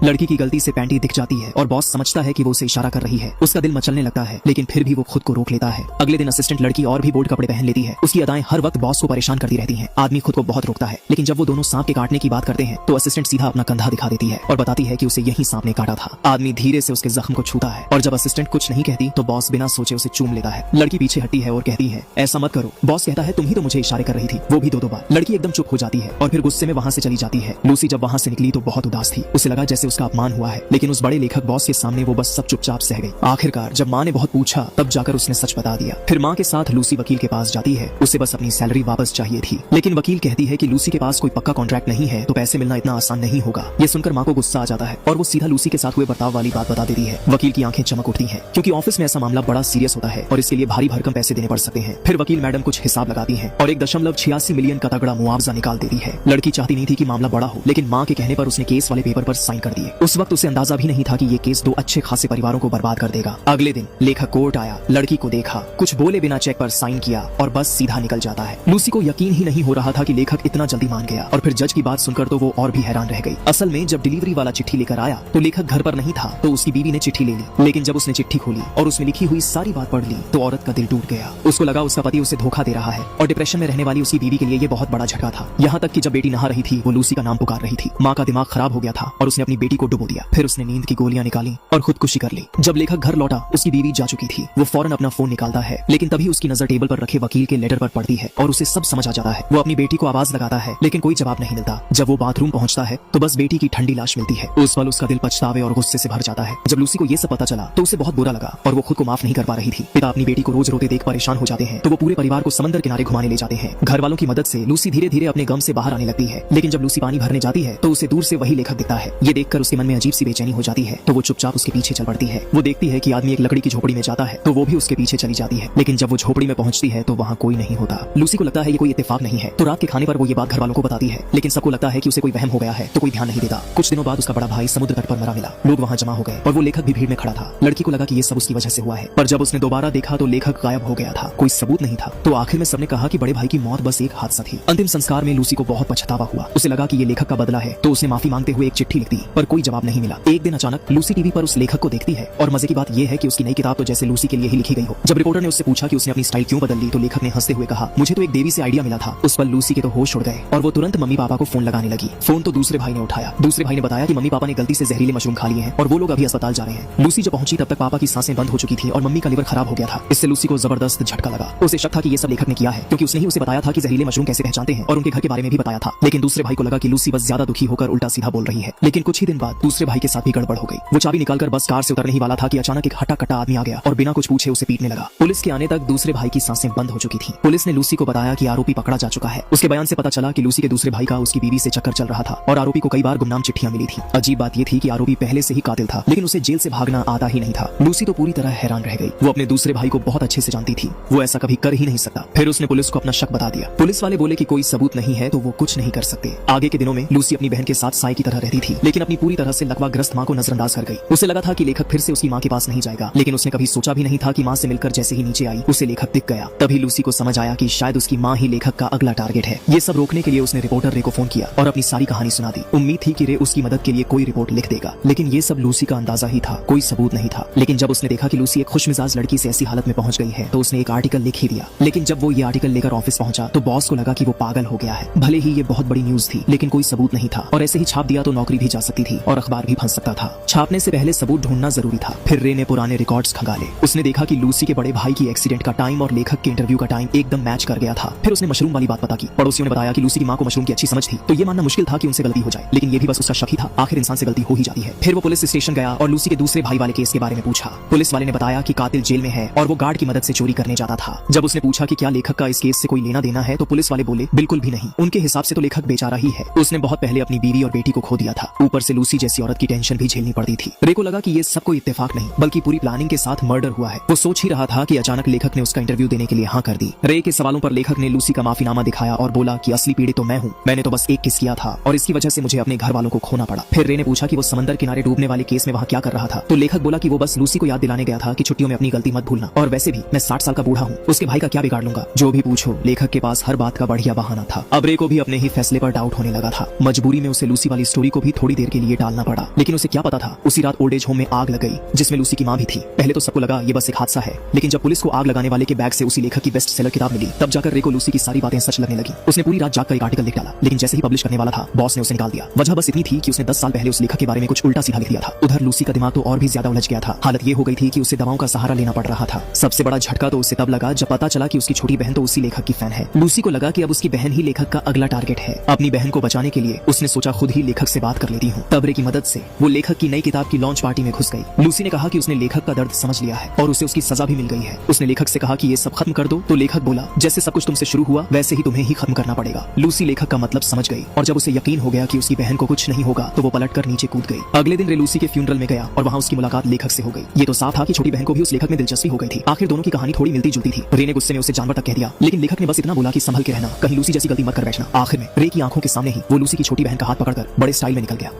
लड़की की गलती से पैंटी दिख जाती है और बॉस समझता है कि वो उसे इशारा कर रही है। उसका दिल मचलने लगता है, लेकिन फिर भी वो खुद को रोक लेता है। अगले दिन असिस्टेंट लड़की और भी बोल्ड कपड़े पहन लेती है। उसकी अदाएं हर वक्त बॉस को परेशान करती रहती हैं। आदमी खुद को बहुत रोकता है, लेकिन जब वो दोनों सांप के काटने की बात करते हैं तो असिस्टेंट सीधा अपना कंधा दिखा देती है और बताती है कि उसे यही सांप ने काटा था। आदमी धीरे से उसके जख्म को छूता है और जब असिस्टेंट कुछ नहीं कहती तो बॉस बिना सोचे उसे चूम लेता है। लड़की पीछे हटती है और कहती है, ऐसा मत करो। बॉस कहता है, तुम ही तो मुझे इशारे कर रही थी, वो भी दो बार। लड़की एकदम चुप हो जाती है और फिर गुस्से में वहाँ से चली जाती है। लूसी जब वहाँ से निकली तो बहुत उदास थी। उसे लगा जैसे उसका अपमान हुआ है, लेकिन उस बड़े लेखक बॉस के सामने वो बस सब चुपचाप सह गई। आखिरकार जब माँ ने बहुत पूछा तब जाकर उसने सच बता दिया। फिर माँ के साथ लूसी वकील के पास जाती है। उसे बस अपनी सैलरी वापस चाहिए थी, लेकिन वकील कहती है कि लूसी के पास कोई पक्का कॉन्ट्रैक्ट नहीं है तो पैसे मिलना इतना आसान नहीं होगा। ये सुनकर माँ को गुस्सा आ जाता है और वो सीधा लूसी के साथ हुए बर्ताव वाली बात बता देती है। वकील की आंखें चमक उठती हैं, क्योंकि ऑफिस में ऐसा मामला बड़ा सीरियस होता है और इसके लिए भारी भरकम पैसे देने पड़ सकते हैं। फिर वकील मैडम कुछ हिसाब लगाती है और 1.86 मिलियन का तगड़ा मुआवजा निकाल देती है। लड़की चाहती नहीं थी कि मामला बड़ा हो, लेकिन माँ के कहने पर उसने केस वाले पेपर पर साइन कर दिए। उस वक्त उसे अंदाजा भी नहीं था कि ये केस दो अच्छे खासे परिवारों को बर्बाद कर देगा। अगले दिन लेखक कोर्ट आया, लड़की को देखा, कुछ बोले बिना चेक पर साइन किया और बस सीधा निकल जाता है। लूसी को यकीन ही नहीं हो रहा था कि लेखक इतना जल्दी मान गया और फिर जज की बात सुनकर तो वो और भी हैरान रह गई। असल में जब डिलीवरी वाला चिट्ठी लेकर आया तो लेखक घर पर नहीं था, तो उसकी बीवी ने चिट्ठी ले ली। लेकिन जब उसने चिट्ठी खोली और उसमें लिखी हुई सारी बात पढ़ ली तो औरत का दिल टूट गया। उसको लगा उसका पति उसे धोखा दे रहा है और डिप्रेशन में रहने वाली उसकी बीवी के लिए ये बहुत बड़ा झटका था। यहाँ तक कि जब बेटी नहा रही थी वो लूसी का नाम पुकार रही थी। माँ का दिमाग खराब हो गया था और उसने अपनी बेटी को डुबो दिया। फिर उसने नींद की गोलियां निकाली और खुदकुशी कर ली। जब लेखक घर लौटा उसकी बीवी जा चुकी थी। वो फौरन अपना फोन निकालता है, लेकिन तभी उसकी नजर टेबल पर रखे वकील के लेटर पर पड़ती है और उसे सब समझ आ जाता है। वो अपनी बेटी को आवाज लगाता है, लेकिन कोई जवाब नहीं मिलता। जब वो बाथरूम पहुंचता है तो बस बेटी की ठंडी लाश मिलती है। उस पल उसका दिल पछतावे और गुस्से से भर जाता है। जब लूसी को ये सब पता चला तो उसे बहुत बुरा लगा और वो खुद को माफ नहीं कर पा रही थी। पिता अपनी बेटी को रोज रोते देख परेशान हो जाते हैं तो वो पूरे परिवार को समंदर किनारे घुमाने ले जाते हैं। घर वालों की मदद से लूसी धीरे धीरे अपने गम से बाहर आने लगती है, लेकिन जब लूसी पानी भरने जाती है तो उसे दूर से वही लेखक दिखता है। ये देखकर उसके मन में अजीब सी बेचैनी हो जाती है तो वो चुपचाप उसके पीछे चल पड़ती है। वो देखती है कि आदमी एक लकड़ी की झोपड़ी में जाता है तो वो भी उसके पीछे चली जाती है, लेकिन जब वो झोपड़ी में पहुंचती है तो वहाँ कोई नहीं होता। लूसी को लगता है ये कोई इत्तेफाक नहीं है, तो रात के खाने पर वो ये बात घर वालों को बताती है, लेकिन सबको लगता है कि उसे कोई वहम हो गया है तो कोई ध्यान नहीं देता। कुछ दिनों बाद उसका बड़ा भाई समुद्र तट पर मरा मिला। लोग वहाँ जमा हो गए और वो लेखक भी भीड़ में खड़ा था। लड़की को लगा कि ये सब उसकी वजह से हुआ है, पर जब उसने दोबारा देखा तो लेखक गायब हो गया था, कोई सबूत नहीं था। तो आखिर में सबने कहा कि बड़े भाई की मौत बस एक हादसा थी। अंतिम संस्कार में लूसी को बहुत पछतावा हुआ। उसे लगा कि ये लेखक का बदला है, तो उसने माफी मांगते हुए एक चिट्ठी लिख दी, पर कोई जवाब नहीं मिला। एक दिन अचानक लूसी टीवी पर उस लेखक को देखती है और मजे की बात यह है कि उसकी नई किताब तो जैसे लूसी के लिए ही लिखी गई हो। जब रिपोर्टर ने उससे पूछा कि उसने अपनी स्टाइल क्यों बदल ली तो लेखक ने हंसते हुए कहा, मुझे तो एक देवी से आइडिया मिला था। उस पर लूसी के तो होश उड़ गए और वो तुरंत मम्मी पापा को फोन लगाने लगी। फोन तो दूसरे भाई ने उठाया। दूसरे भाई ने बताया कि मम्मी पापा ने गलती से जहरीले मशरूम खा लिए हैं और वो लोग अभी अस्पताल जा रहे हैं। लूसी जब पहुंची तब तक पापा की सांसें बंद हो चुकी थी और मम्मी का लिवर खराब हो गया था। इससे लूसी को जबरदस्त झटका लगा। उसे शक था कि ये सब लेखक ने किया है, क्योंकि उसने ही उसे बताया था कि जहरीले मशरूम कैसे पहचानते हैं और उनके घर के बारे में भी बताया था। लेकिन दूसरे भाई को लगा कि लूसी बस ज्यादा दुखी होकर उल्टा सीधा बोल रही है। लेकिन कुछ ही दिन बाद दूसरे भाई के साथ भी गड़बड़ हो गई। वो चाबी निकालकर बस कार से उतरने ही वाला था कि अचानक एक हटा कटा आदमी आ गया और बिना कुछ पूछे उसे पीटने लगा। पुलिस के आने तक दूसरे भाई की सांसें बंद हो चुकी थी। पुलिस ने लूसी को बताया कि आरोपी पकड़ा जा चुका है। उसके बयान से पता चला कि लूसी के दूसरे भाई का उसकी बीवी से चक्कर चल रहा था और आरोपी को कई बार गुमनाम चिट्ठियां मिली थी। अजीब बात यह थी कि आरोपी पहले से ही कातिल था, लेकिन उसे जेल से भागना आता ही नहीं था। लूसी तो पूरी तरह हैरान रह गई। वो अपने दूसरे भाई को बहुत अच्छे से जानती थी, वो ऐसा कभी कर ही नहीं सकता। फिर उसने पुलिस को अपना शक बता दिया। पुलिस वाले बोले कि कोई सबूत नहीं है तो वो कुछ नहीं कर सकते। आगे के दिनों में लूसी अपनी बहन के साथ साई की तरह रहती थी, लेकिन अपनी पूरी तरह से लकवाग्रस्त माँ को नजरअंदाज कर गई। उसे लगा था कि लेखक फिर से उसकी माँ के पास नहीं जाएगा, लेकिन उसने कभी सोचा भी नहीं था कि माँ से मिलकर जैसे ही नीचे आई उसे लेखक दिख गया। तभी लूसी को समझ आया कि शायद उसकी माँ ही लेखक का अगला टारगेट है। ये सब रोकने के लिए उसने रिपोर्टर रे को फोन किया और अपनी सारी कहानी सुना दी। उम्मीद थी कि रे उसकी मदद के लिए कोई रिपोर्ट लिख देगा, लेकिन ये सब लूसी का अंदाजा ही था, कोई सबूत नहीं था। लेकिन जब उसने देखा कि लूसी एक खुशमिजाज लड़की से ऐसी हालत में पहुंच गई है तो उसने एक आर्टिकल लिख ही दिया। लेकिन जब वो ये आर्टिकल लेकर ऑफिस पहुंचा तो बॉस को लगा कि वो पागल हो गया है। भले ही ये बहुत बड़ी न्यूज थी, लेकिन कोई सबूत नहीं था और ऐसे ही छाप दिया तो नौकरी भी जा सकती थी और अखबार भी फंस सकता था। छापने से पहले सबूत ढूंढना जरूरी था। फिर रे ने पुराने रिकॉर्ड्स खंगाले। उसने देखा कि लूसी के बड़े भाई की एक्सीडेंट का टाइम और लेखक के इंटरव्यू का टाइम एकदम मैच कर गया था। फिर उसने मशरूम वाली बात पता की। पड़ोसियों ने बताया कि लूसी की माँ को मशरूम की अच्छी समझ थी, तो ये मानना मुश्किल था कि उनसे गलती हो जाए, लेकिन ये भी बस उसका शक ही था। आखिर इंसान से गलती हो ही जाती है। फिर वो पुलिस स्टेशन गया और लूसी के दूसरे भाई वाले केस के बारे में पूछा। पुलिस वाले ने बताया कि कातिल जेल में है और वो गार्ड की मदद से चोरी करने जाता था। जब उसने पूछा कि क्या लेखक का इस केस से कोई लेना देना है तो पुलिस वाले बोले बिल्कुल भी नहीं, उनके हिसाब से तो लेखक बेचारा ही है। उसने बहुत पहले अपनी बीवी और बेटी को खो दिया था, ऊपर से लूसी जैसी औरत की टेंशन भी झेलनी पड़ती थी। रे को लगा कि ये सब कोई इत्तेफाक नहीं बल्कि पूरी प्लानिंग के साथ मर्डर हुआ है। वो सोच ही रहा था कि अचानक लेखक ने उसका इंटरव्यू देने के लिए हाँ कर दी। रे के सवालों पर लेखक ने लूसी का माफीनामा दिखाया और बोला कि असली पीड़ित तो मैं हूँ, मैंने तो बस एक किस किया था और इसकी वजह से मुझे अपने घर वालों को खोना पड़ा। फिर रे ने पूछा कि वो समंदर किनारे डूबने वाले केस में वहाँ क्या कर रहा था, तो लेखक बोला कि वो बस लूसी को याद दिलाने गया था कि छुट्टियों में अपनी गलती मत भूलना, और वैसे भी मैं 60 साल का बूढ़ा हूँ, उसके भाई का क्या बिगाड़ लूंगा। जो भी पूछो, लेखक के पास हर बात का बढ़िया बहाना था। अब रे को भी अपने ही फैसले पर डाउट होने लगा था। मजबूरी में उसे लूसी वाली स्टोरी को भी थोड़ी देर के लिए टालना पड़ा। लेकिन उसे क्या पता था, उसी रात ओल्ड एज होम में आग लग गई जिसमें लूसी की मां भी थी। पहले तो सबको लगा ये बस एक हादसा है, लेकिन जब पुलिस को आग लगाने वाले के बैग से उसी लेखक की बेस्ट सेलर किताब मिली, तब जाकर रे को लूसी की सारी बातें सच लगने लगी। उसने पूरी रात जाकर एक आर्टिकल लिख डाला, लेकिन जैसे ही पब्लिश करने वाला था, बॉस ने उसे निकाल दिया। वजह बस इतनी थी कि उसने 10 साल पहले उस लेखक के बारे में कुछ उल्टा सीधा लिख दिया था। उधर लूसी का दिमाग तो और भी ज्यादा उलझ गया था। हालत ये हो गई थी कि उसे दवाओं का सहारा लेना पड़ रहा था। सबसे बड़ा झटका तो उसे तब लगा जब पता चला कि उसकी छोटी बहन तो उसी लेखक की फैन है। लूसी को लगा कि अब उसकी बहन ही लेखक का अगला टारगेट है। अपनी बहन को बचाने के लिए उसने सोचा खुद ही लेखक से बात कर लेती हूँ। तब रे की मदद से वो लेखक की नई किताब की लॉन्च पार्टी में घुस गई। लूसी ने कहा कि उसने लेखक का दर्द समझ लिया है और उसे उसकी सजा भी मिल गई है। उसने लेखक से कहा कि ये सब खत्म कर दो, तो लेखक बोला जैसे सब कुछ तुमसे शुरू हुआ वैसे ही तुम्हें ही खत्म करना पड़ेगा। लूसी लेखक का मतलब समझ गई और जब उसे यकीन हो गया कि उसकी बहन को कुछ नहीं होगा तो वो पलटकर नीचे कूद गई। अगले दिन रे लूसी के फ्यूनरल में गया और वहाँ उसकी मुलाकात लेखक से हो गई। ये तो साफ था कि छोटी बहन को भी उस लेखक में दिलचस्पी हो गई थी। आखिर दोनों की कहानी थोड़ी मिलती जुलती थी। रे ने गुस्से में उसे जानवर तक कह दिया, लेकिन लेखक ने बस इतना बोला कि संभल के रहना, कहीं लूसी जैसी गलती मत कर बैठना। आखिर में रे की आंखों के सामने ही वो लूसी की छोटी बहन का हाथ पकड़कर बड़े स्टाइल में निकल गया।